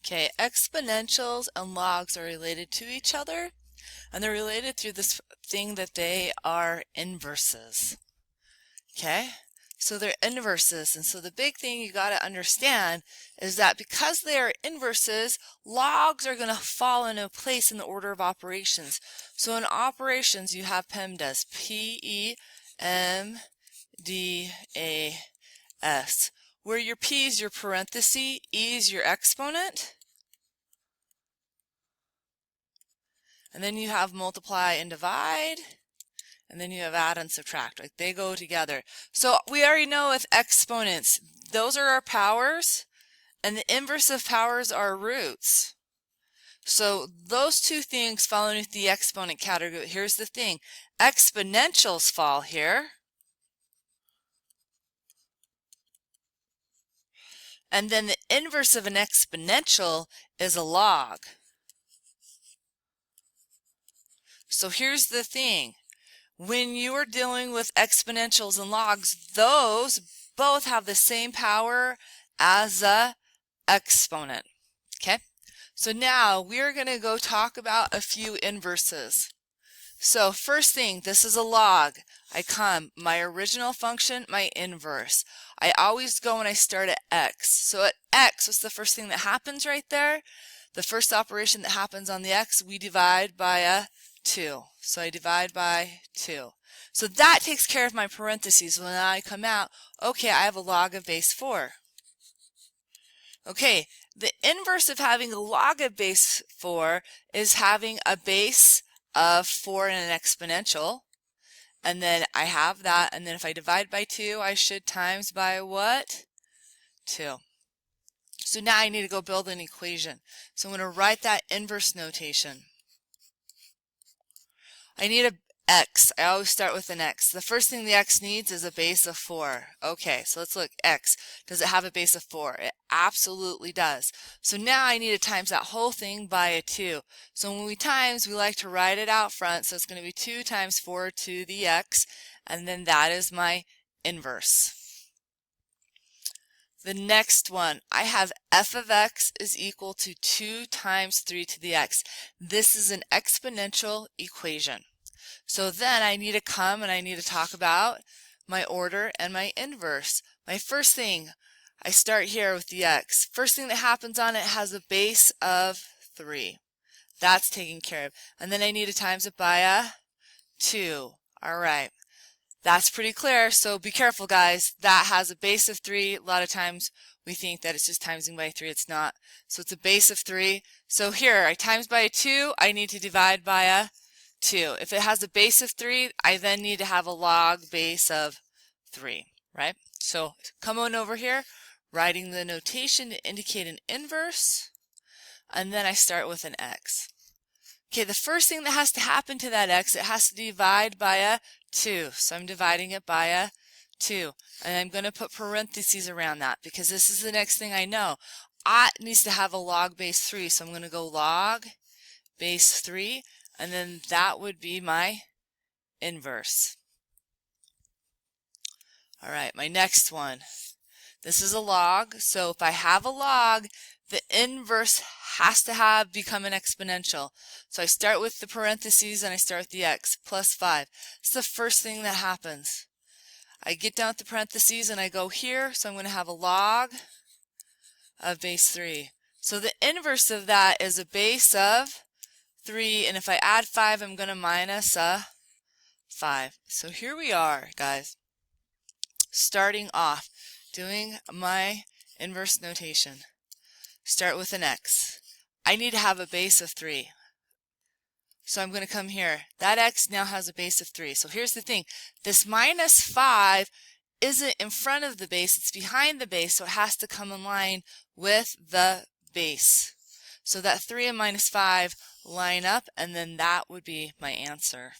Okay, exponentials and logs are related to each other, and they're related through this thing that they are inverses. Okay, so they're inverses, and so the big thing you got to understand is that because they are inverses, logs are going to fall into place in the order of operations. So in operations, you have PEMDAS, P-E-M-D-A-S, where your P is your parenthesis, E is your exponent, and then you have multiply and divide, and then you have add and subtract. Like they go together. So we already know with exponents, those are our powers, and the inverse of powers are roots. So those two things fall underneath the exponent category. Here's the thing. Exponentials fall here. And then the inverse of an exponential is a log. So here's the thing. When you are dealing with exponentials and logs, those both have the same power as a exponent. Okay? So now we're going to go talk about a few inverses. So first thing, this is a log. I come, my original function, my inverse. I always go when I start at x. So at x, what's the first thing that happens right there? The first operation that happens on the x, we divide by a 2. So I divide by 2. So that takes care of my parentheses. When I come out, okay, I have a log of base 4. Okay, the inverse of having a log of base 4 is having a base of 4 in an exponential. And then I have that, and then if I divide by 2, I should times by what? 2. So now I need to go build an equation. So I'm going to write that inverse notation. I need a x. I always start with an x. The first thing the x needs is a base of 4. Okay, so let's look. X. Does it have a base of 4? It absolutely does. So now I need to times that whole thing by a 2. So when we times, we like to write it out front. So it's going to be 2 times 4 to the x, and then that is my inverse. The next one, I have f of x is equal to 2 times 3 to the x. This is an exponential equation. So then I need to come and I need to talk about my order and my inverse. My first thing, I start here with the x. First thing that happens on it has a base of 3. That's taken care of. And then I need to times it by a 2. All right. That's pretty clear, so be careful, guys. That has a base of 3. A lot of times we think that it's just timesing by 3. It's not. So it's a base of 3. So here, I times by a 2. I need to divide by a 2. If it has a base of 3, I then need to have a log base of 3, right? So come on over here, writing the notation to indicate an inverse, and then I start with an x. Okay, the first thing that has to happen to that x, it has to divide by a 2. So I'm dividing it by a 2. And I'm going to put parentheses around that because this is the next thing I know. It needs to have a log base 3. So I'm going to go log base 3. And then that would be my inverse. All right, my next one. This is a log. So if I have a log, the inverse has to become an exponential. So I start with the parentheses and I start with the x, plus 5. It's the first thing that happens. I get down with the parentheses and I go here, so I'm going to have a log of base 3. So the inverse of that is a base of 3, and if I add 5, I'm going to minus a 5. So here we are, guys, starting off, doing my inverse notation. Start with an x. I need to have a base of 3. So I'm going to come here. That x now has a base of 3. So here's the thing. This minus 5 isn't in front of the base. It's behind the base, so it has to come in line with the base. So that 3 and minus 5 line up, and then that would be my answer.